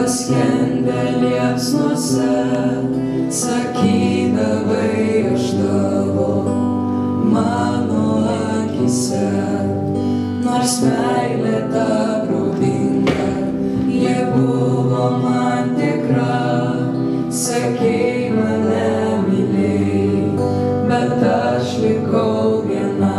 paskendę liepsnose, sakydavai aš tavo mano akyse, nors meilė ta grūdinga, ji buvo man tikra, sakei mane mylėjai, bet aš likau viena.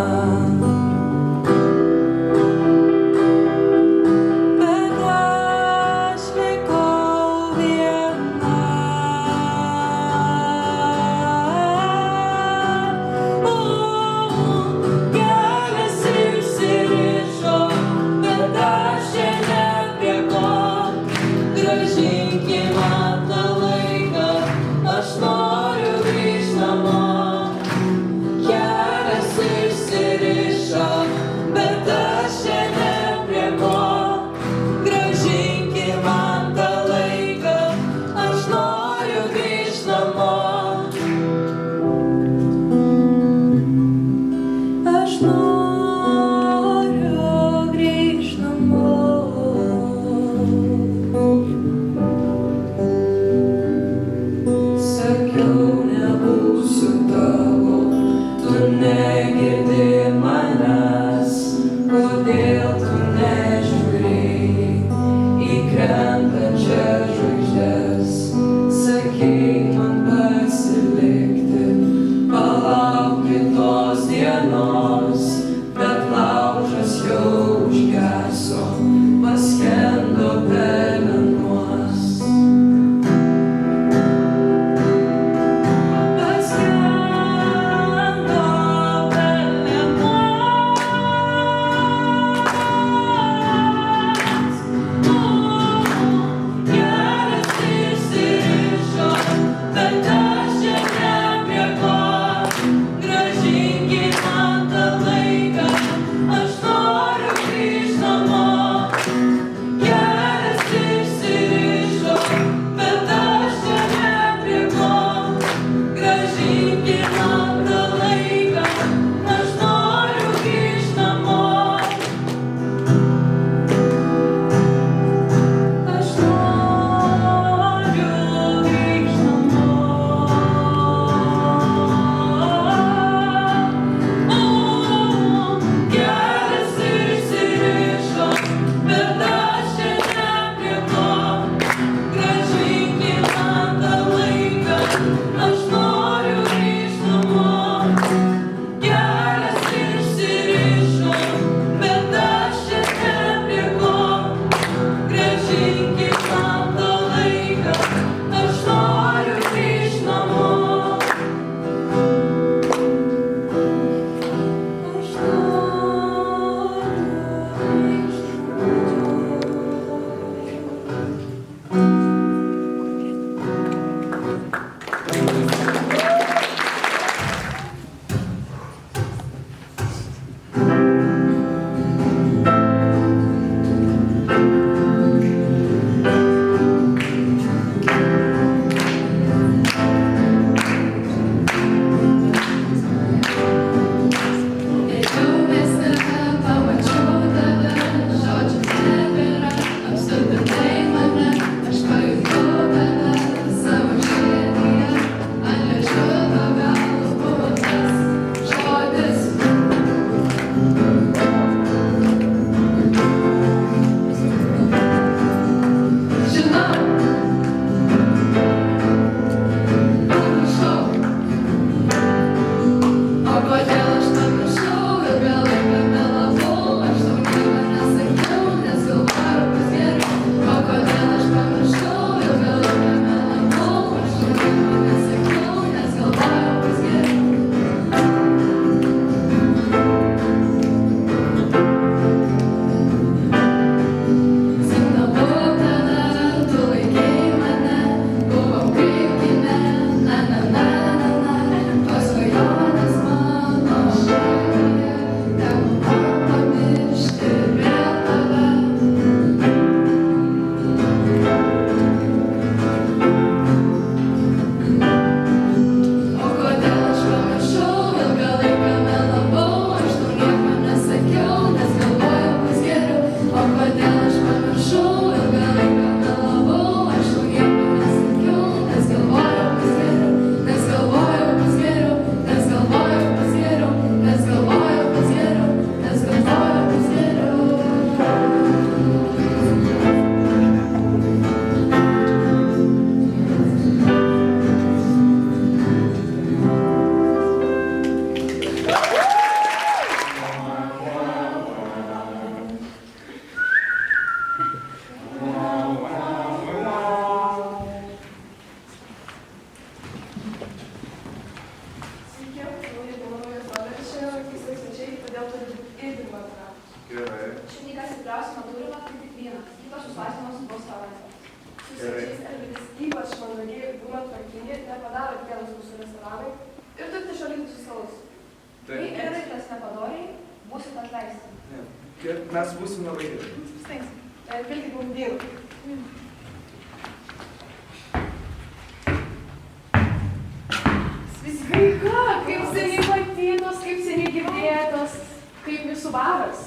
svečiais elgtis ypač mandagiai, būnant tvarkingi, nepadaro vienas mūsų restoranai ir turite šalinti susilaus. Jei elgitės nepadoriai, būsit atleisti. Mes būsim labai gerai. Stengsim. Pilkit mums vyrų. Sveika, kaip seniai matytos, kaip seniai girdėtos, kaip jūsų baras.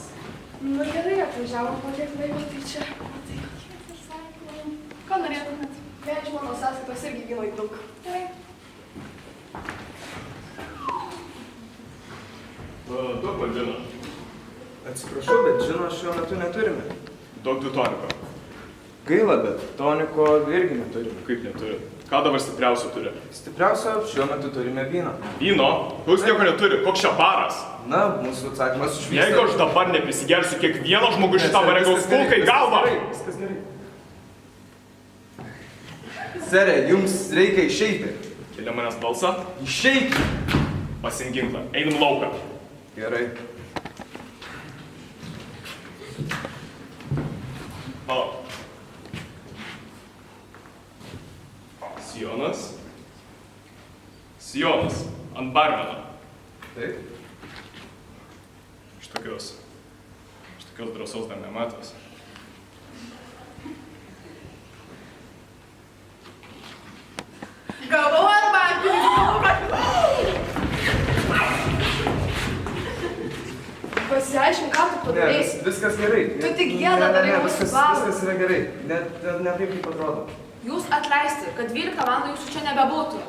Nu gerai, atvažiavom po tiek laiko, tai čia. Tai kokie atsakymai. Ką norėtumėt? Ne, iš mano sąskaitos irgi vyno įdaug. Gerai. Duok man džino. Atsiprašau, bet džino šiuo metu neturime. Duok 2 toniko. Gaila, bet toniko irgi neturime. Kaip neturi? Ką dabar stipriausio turi? Stipriausia, šiuo metu turime vyną. Vyno? Jūs nieko neturi. Koks čia baras? Na, mūsų atsakymas išvyksta. Jeigu aš dabar neprisigersiu kiekvieno žmogus šitam varegaus kulką į galvą. Viskas gerai. Sere, jums reikia išeiti. Keli manęs balsą. Išeiti! Pasiimk ginklą. Einam lauką. Gerai. Palauk. Sijonas. Sijonas. Ant barmeno. Taip. Štokios drąsos dar nematęs. Gavau arbatį! Pasiaiškink, ką tu padarysi. Viskas gerai. Tu tik gėdą darai mūsų barą. Viskas yra gerai. Ne taip, kaip atrodo. Jūs atleisti, kad 12 valandų jūsų čia nebebūtų.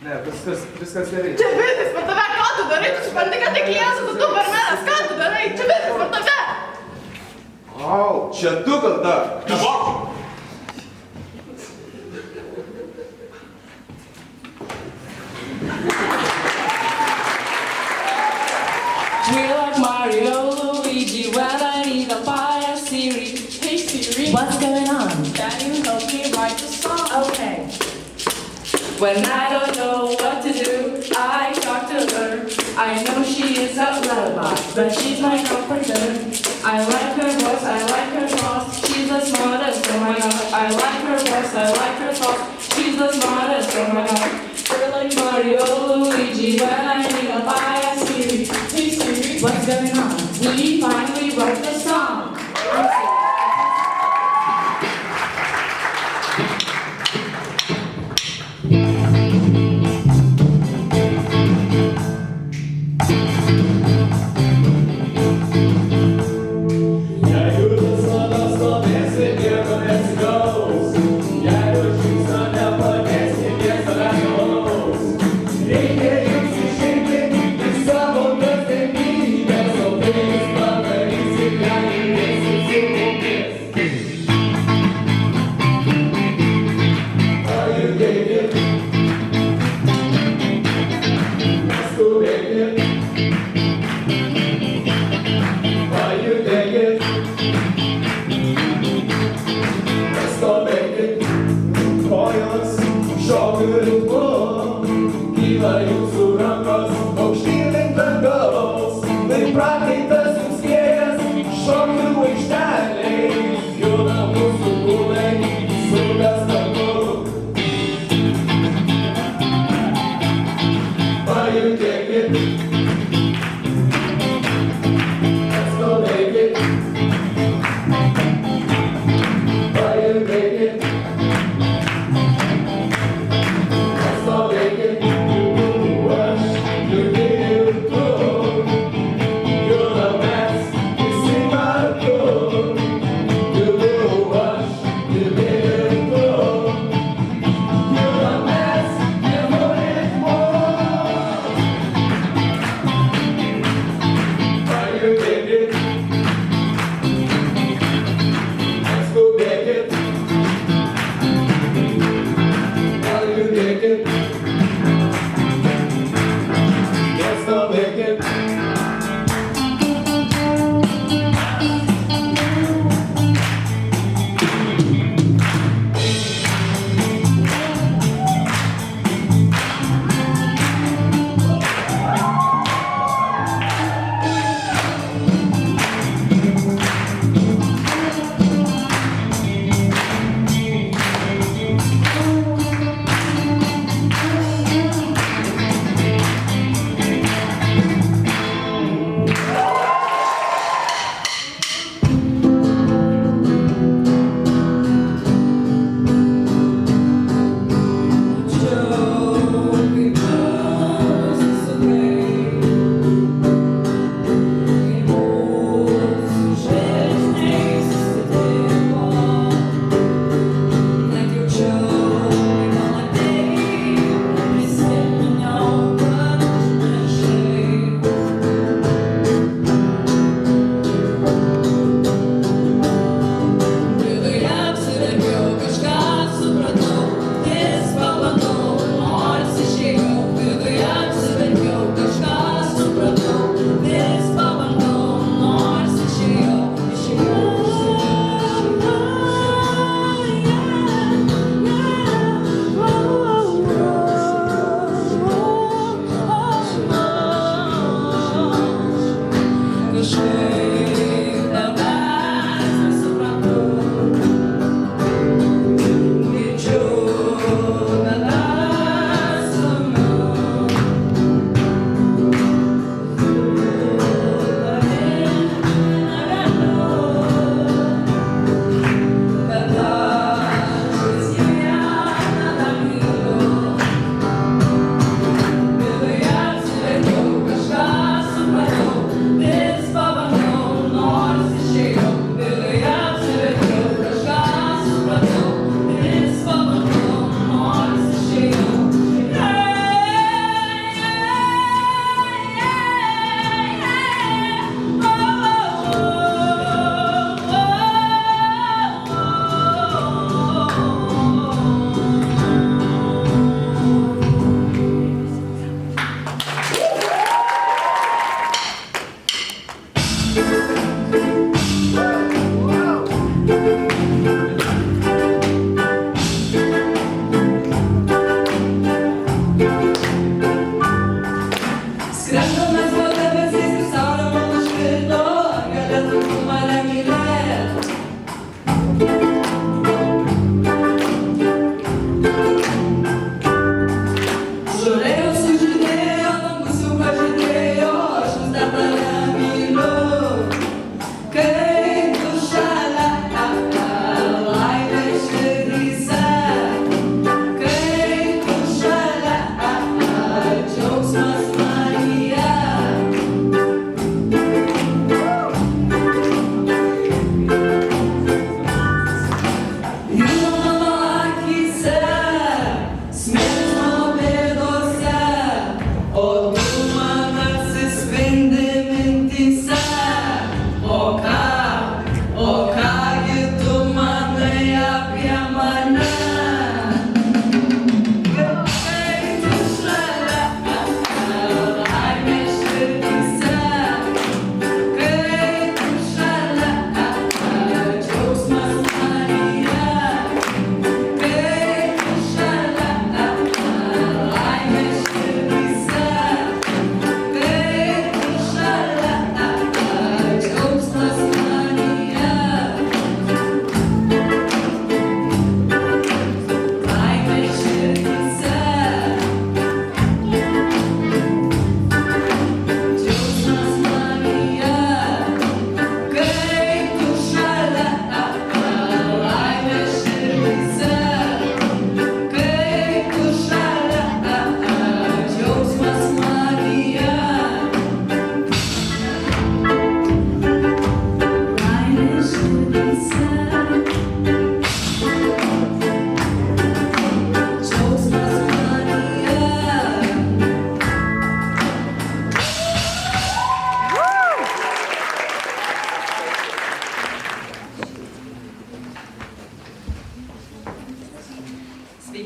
Ne, viskas gerai. Čia viskas per tave, ką tu darai? Tu supranti, kad tik Jėzus, tu barmenas, ką tu darai? Čia viskas per tave! Au, čia tu gal dar. Nebok! We like Mario, Luigi, when I need a fire, Siri. Hey Siri, What's going on? can you help me write a song? Okay. When I don't know what to do, I talk to her. I know she is a lullaby, but she's my comforter. I like her voice, I like her thoughts. She's the smartest, oh my god. I like her voice, I like her thoughts. She's the smartest, oh my god. We're like Mario, Luigi, when I need a fire, Siri. Hey Siri, What's going on? we finally wrote the song.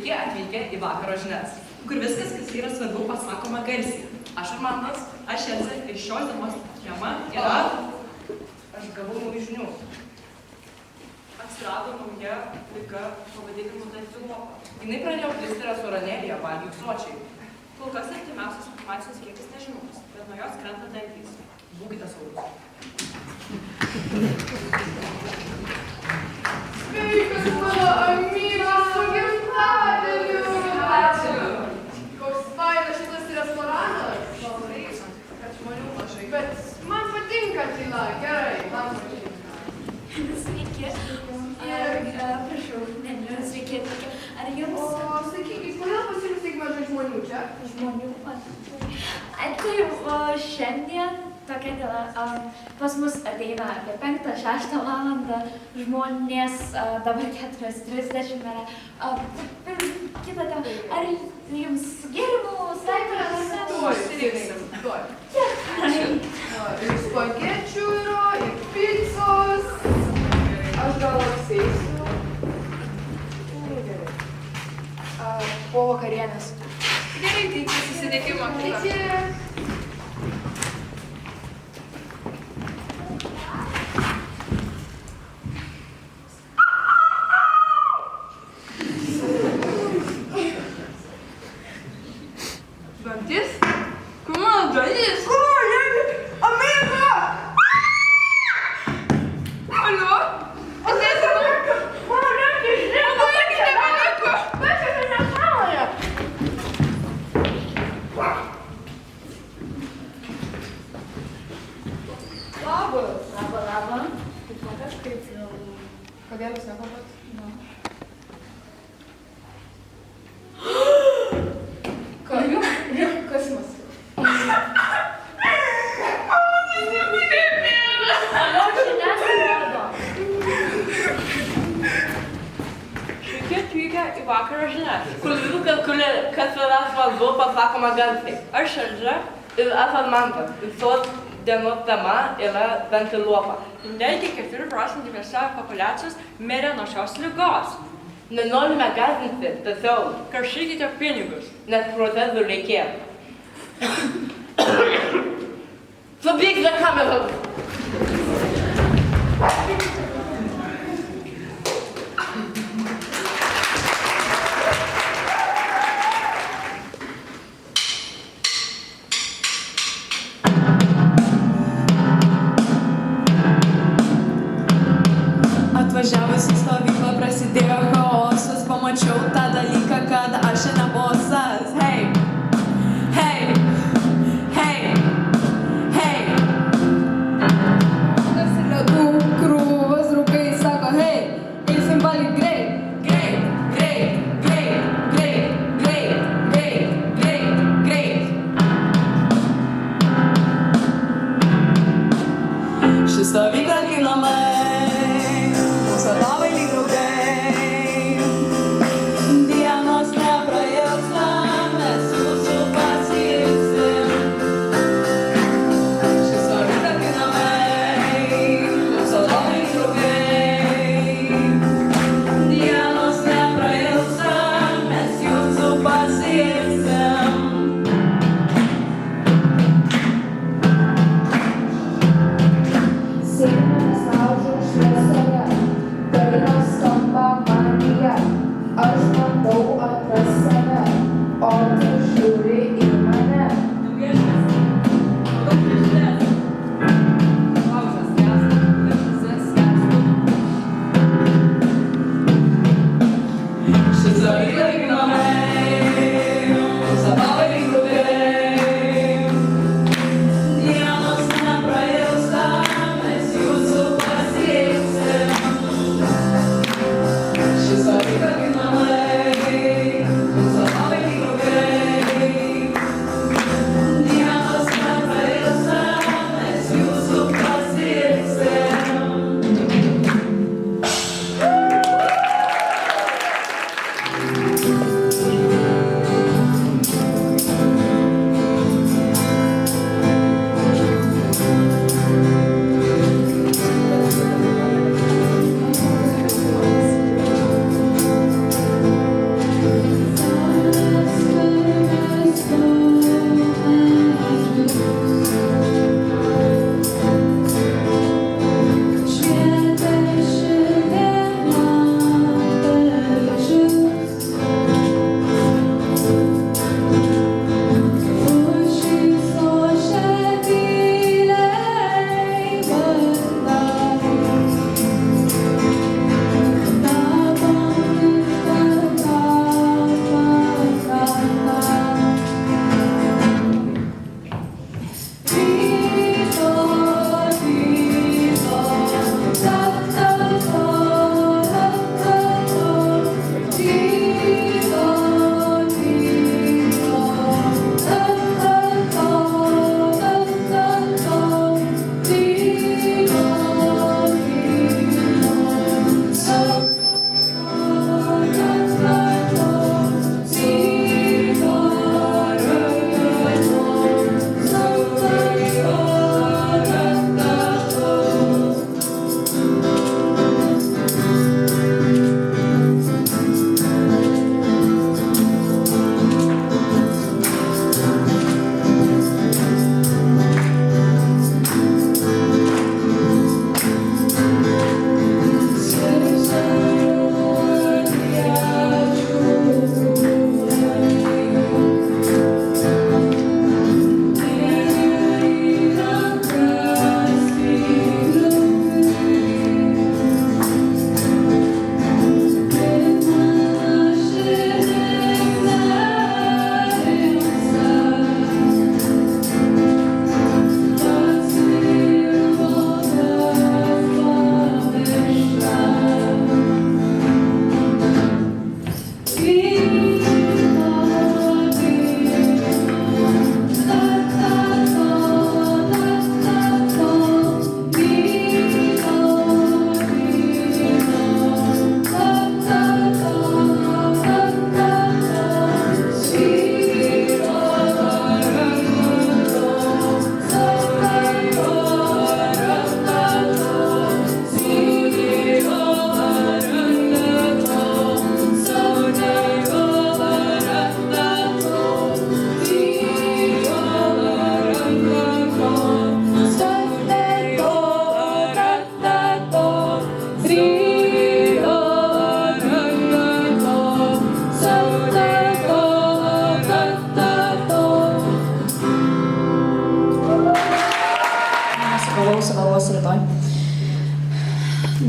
Sveiki atvykę į vakaro žinias, kur viskas, kas yra svarbu, pasakoma garsiai. Aš Armandas, aš Elze ir šios dienos tema yra... Aš gavau naujų žinių. Atsirado nauja liga pavadinimu dantilopa. Jinai pradėjo plisti restoranėlyje valgyk sočiai. Kol kas artimiausios informacijos kiekis nežinomas, bet nuo jos krenta dantys. Būkite saugūs. Sveikas, mano Amyra, su gimtadieniu! Ačiū. Koks fainas šitas restoranas. Labai, kad žmonių mažai. Bet man patinka tyla, gerai, man patinka. Sveiki. Prašau, sveiki. Ar jums O sakykit, kodėl pas jums tiek mažai žmonių čia? žmonių? Tai šiandien tokia diena. Pas mus ateina apie 5-6 valandą žmonės, dabar 4:30 yra. Kita tema. Ar jums gėrimų saikas? Tuoj. Ir spagečių yra, ir picos. Aš gal apsėsiu. Gerai. Po vakarienės. Gerai, tai iki susitikimo. Iki. Dantis? Kur mano dantis? Amiga! Alio? Laba. Kodėl jūs nekalbat? Kas jums? Sveiki atvykę į vakaro žinias, kur viskas, kas yra svarbu, pasakoma garsiai. Aš Elze ir aš Armandas. Visos dienos tema yra dantilopa. Netgi 4% viso populiacijos mirė nuo šios ligos. Nenorime gąsdinti, tačiau, Karšykite pinigus. nes procesų reikės. Subėkite kamerą. Atvažiavus į stovyklą prasidėjo chaosas, pamačiau tą dalyką, kad aš ne bosas. Hei, hei, hei, hei. Tarsi ledų krūvas, draugai sako, hei, eisim valgyt greit, greit, greit, greit, greit, greit, greit, greit, greit. Ši stovykla kaip namai. Vadovai lyg draugai,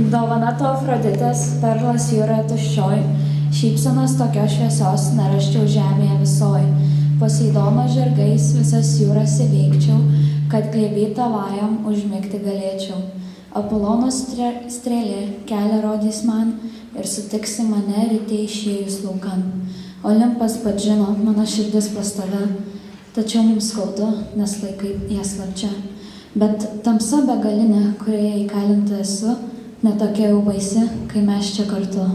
Dovana to Afroditės, perlas jūroje tuščioj, šypsenos tokios šviesios neraščiau žemėje visoj. Poseidono žirgais visas jūras įveikčiau, kad glėby tavajam užmigti galėčiau. Apolono strėlė kelią rodys man ir sutiksi mane ryte išėjus laukan. Olimpas pats žino, mano širdis pas tave, tačiau mums skaudu, nes laikai ją slapčia. Bet tamsa begalinė, kurioje įkalinta esu, netokia jau baisi, kai mes čia kartu.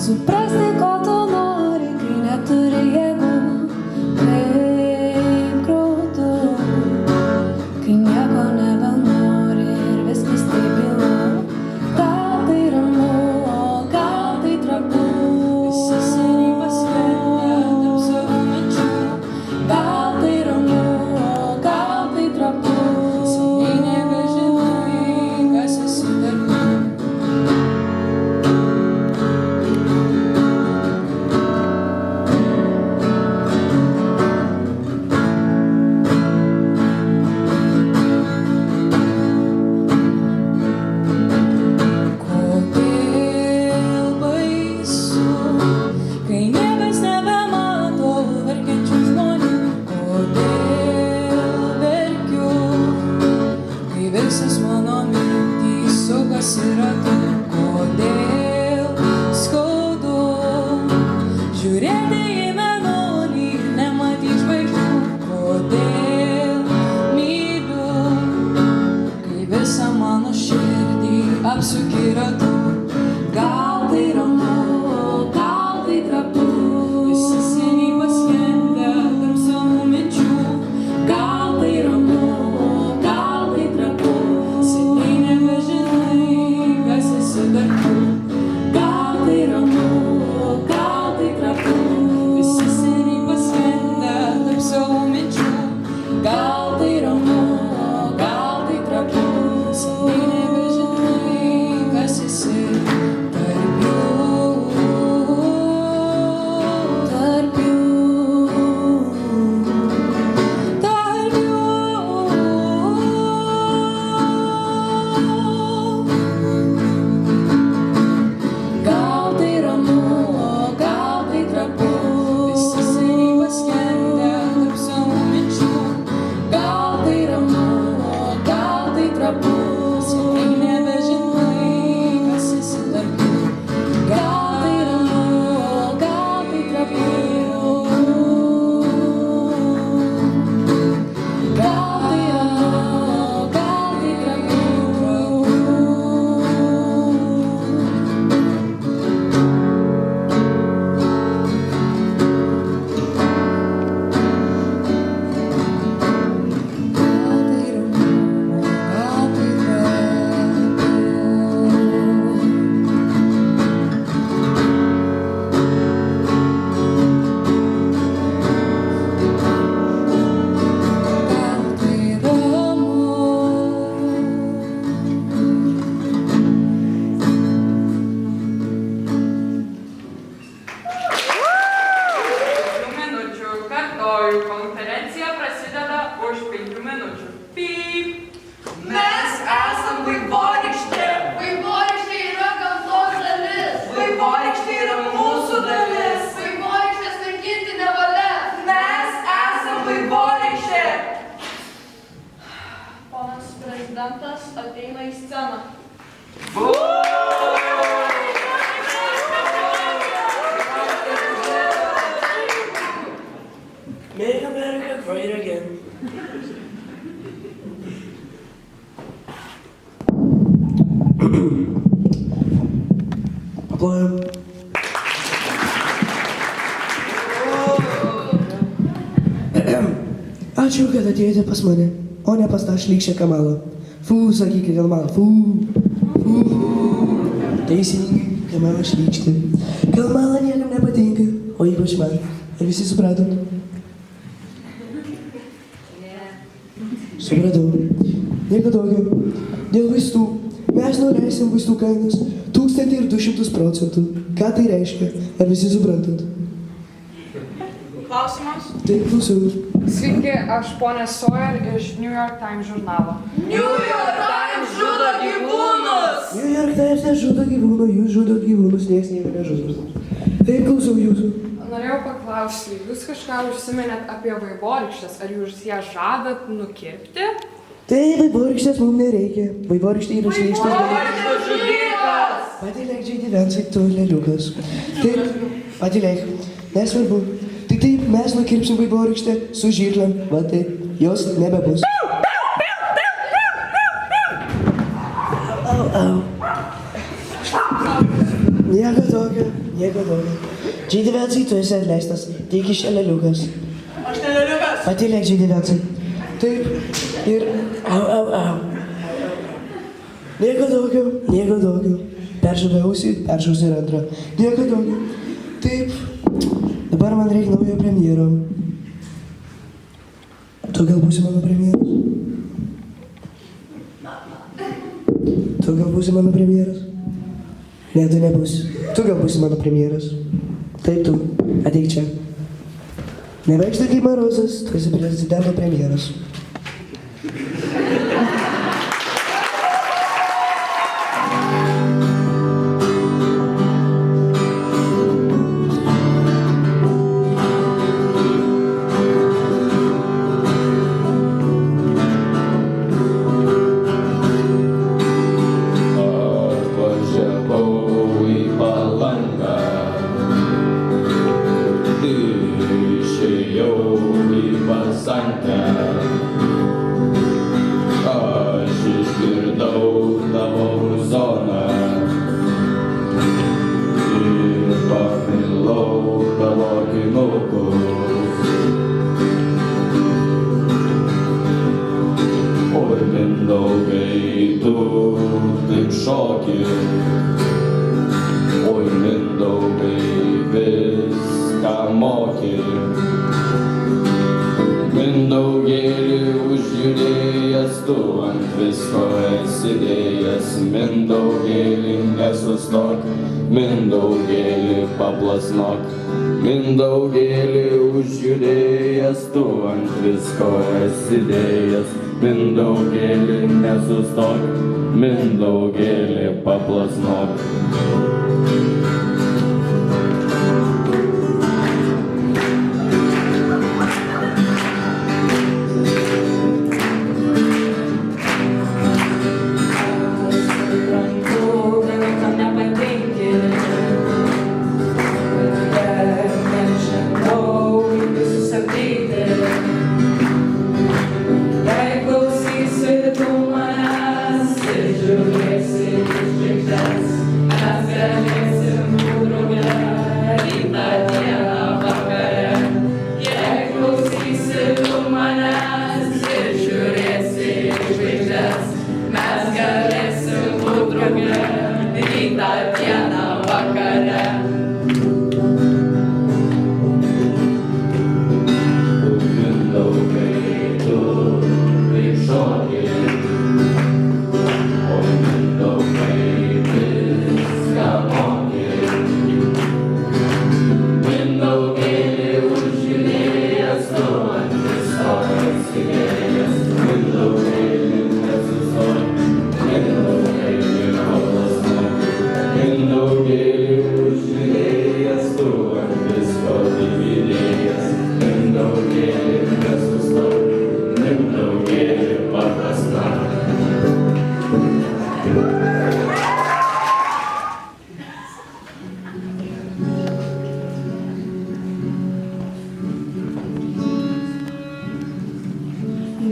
Suprasti, ko tu nori, kai neturi jėgų, kaip graudu, kai nieko nebenori ir viskas taip gilu. Gal tai ramu, o gal tai trapu, visi seniai paslendę tarp savo minčių. Gal tai ramu, o gal tai trapu, seniai nebežinai, kas esi tarp jų. Visas mano mintys sukasi ratu, kodėl skaudu žiūrėti į mėnulį ir nematyti žvaigždžių, kodėl myliu, kai visą mano širdį apsuki ratu. Gal tai ramu, gal tai trapu, visi seniai paskendę tarp savo minčių. Gal tai ramu, konferencija prasideda už 5 minučių. Pyp! Mes esam vaivorykštė. Vaivorykštė yra gamtos dalis. Vaivorykštė yra mūsų dalis. Vaivorykštės naikinti nevalia. Mes esam vaivorykštė. Ponas prezidentas ateina į sceną. Make America great again. Plojam. Ačiū, kad atėjote pas mane, o ne pas tą šlykščią Kamalą. Fū, sakykite dėl man, fū. Teisininkai, Kamala šlykštė. Kamala niekam nepatinka, o ypač man. Ar visi supratot? Supratau. Nieko tokio. Dėl vaistų. Mes nuleisim vaistų kainas 1200%. Ką tai reiškia? Ar visi suprantat? Klausimas? Taip, klausau. Sveiki, aš ponė Sawyer iš New York Times žurnalo. New York Times žudo gyvūnus! New York Times nežudo gyvūnų, jūs žudot gyvūnus, nieks nieko nežudo. Taip, klausau jūsų. Norėjau paklausti, jūs kažką užsiminėt apie vaivorykštės, ar jūs ją žadat nukirpti? Tai vaivorykštės mums nereikia. Vaivorykštė yra šlykštus dalykas. Vaivorykštės žudikas! Patylėk, J.D. Vance, tu leliukas. Taip, patylėk. Nesvarbu. Tik taip mes nukirpsim vaivorykštę su žirklėm. Va taip, jos nebebus. Au, au. Nieko tokio, nieko tokio. J.D. Vance, tu esi atleistas. Tik iš leliukas. Aš ne leliukas! Patylėk, J.D. Vance. Taip, ir au, au, au. Nieko tokio, nieko tokio. Peršaukiu ausį ir antrą. Nieko tokio. Taip, dabar man reikia naujo premjero. Tu gal būsi mano premjeras? Tu gal būsi mano premjeras? Ne, tu nebūsi. Tu gal būsi mano premjeras. Taip, tu. Ateik čia. Nevaikštai kaip Marozas, tu esi prezidento premjeras. Atvažiavau į Palangą, išėjau į Pasantę. Aš išgirdau tavo muzoną ir pamilau tavo kinukus. Oi, Mindaugai, tu taip šoki. Oi, Mindaugai, viską moki. Mindaugėli užjudėjęs, tu ant visko esi dėjęs. Mindaugėli nesustok, Mindaugėli paplasnok. Mindaugėli užjudėjęs, tu ant visko esi dėjęs. Mindaugėli nesustok, Mindaugėli paplasnok.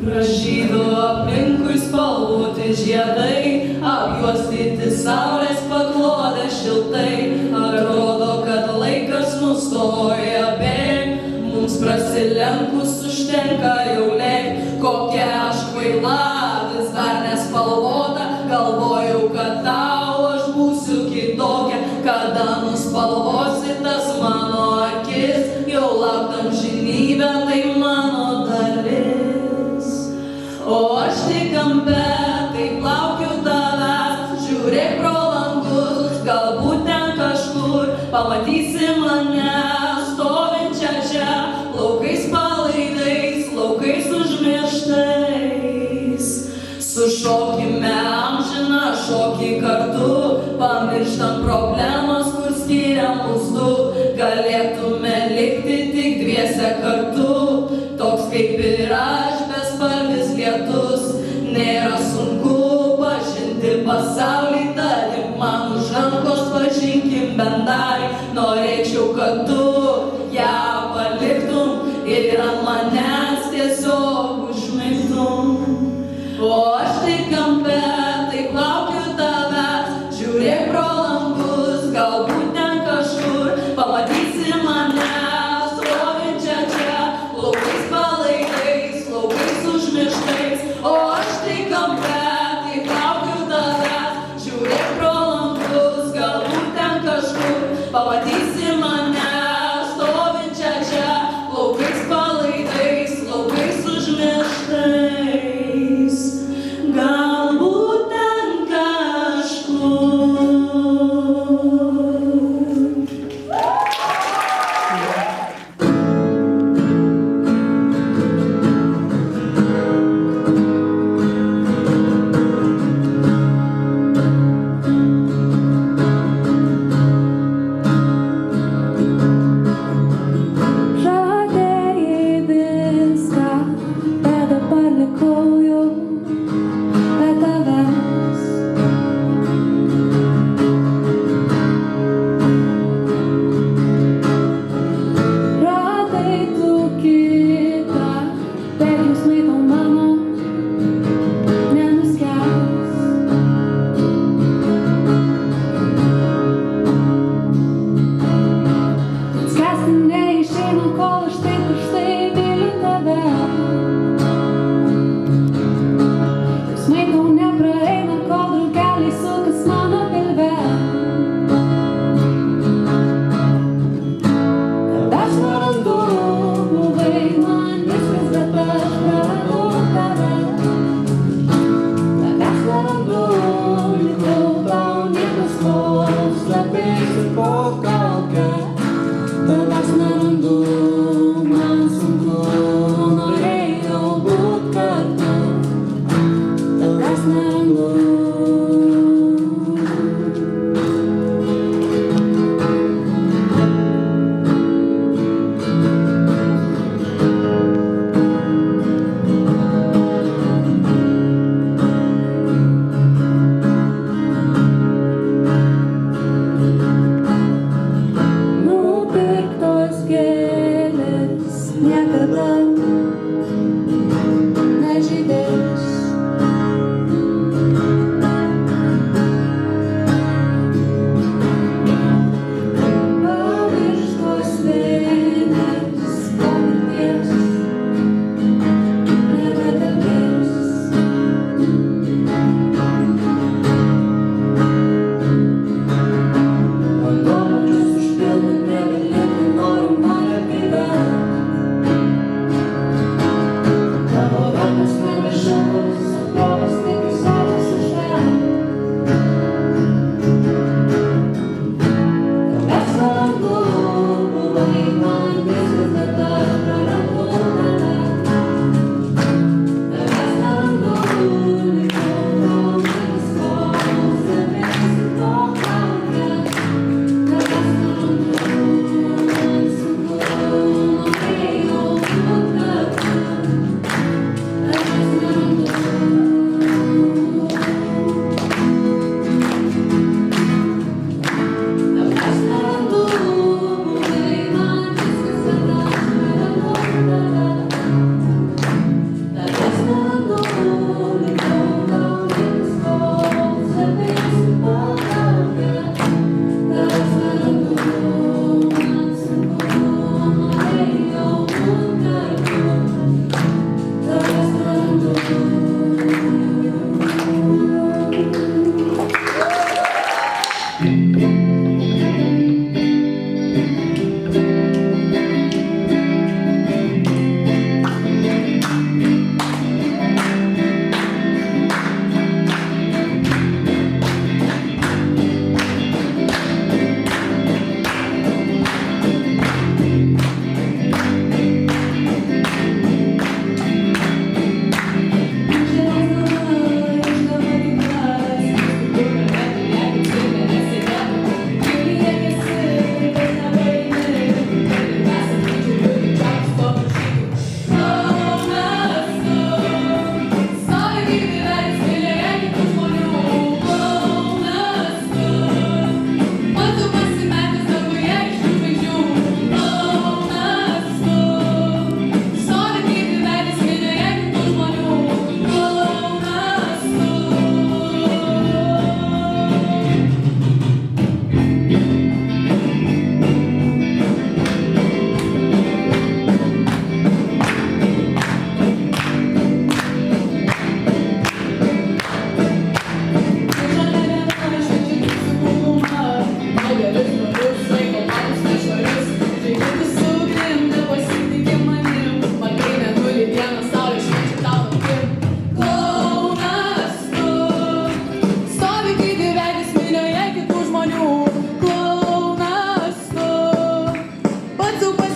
Pražydo aplinkui spalvoti žiedai, apjuostyti saulės paklodę šiltai. Atrodo, kad laikas nustoja bėgt, mums prasilenkus užtenka jau lėkt. Kokia aš kvaila, vis dar nespalvota, galvojau, kad tau aš būsiu kitokia. Ką kada nuspalvosi tas mano akis, jau lauktam žinybę, tai mano dalis. O aš tik kampe, taip laukiu tavęs, žiūrėk pro langus, galbūt ten kažkur pamatysi mane, stovinčią čia, laukais palaidais, laukais užmirštais. Sušokime amžiną šokį kartu, pamirštam problemas, kur skiria mus du, galėtume likti tik dviese kartu, toks kaip ir aš, bespalvis lietus, nėra sunku pažinti pasaulį, tadim man už rankos pažinkim bent dar, norėčiau, kad tu ją paliktum ir ant manęs tiesiog užmigtum. O aš tik kampe, taip laukiu tavęs, žiūrėk pro langus, galbūt ten kažkur pamatysi mane, stovinčią čia, laukais palaidais, laukais užmirštais. O aš tik kampe, taip laukiu tavęs,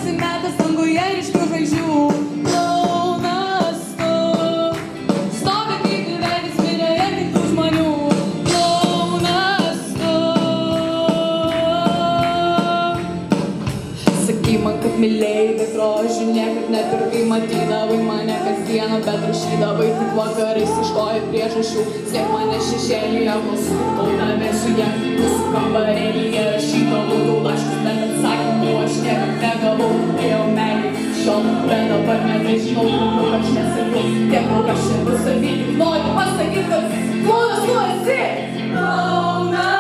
pasimetęs danguje ryškių žvaigždžių. Klounas tu, stovi kaip įvedęs minioje kitų žmonių. Klounas tu. Sakai man, kad mylėjai, bet grožių niekad nepirkai, matydavai mane kasdieną, bet rašydavai tik vakarais, ieškojai priežasčių. Siek mane šešėlyje, nusukau tave su ja, mūsų kambarėlyje rašydavau tau laiškus, bet atsakymų aš niekad negavau. Ėjau meilį šiol, bet dabar nebežinau, kur aš nesakiau, tiek daug aš čia visą vykį noriu pasakyti, kad klounas tu esi. Klounas.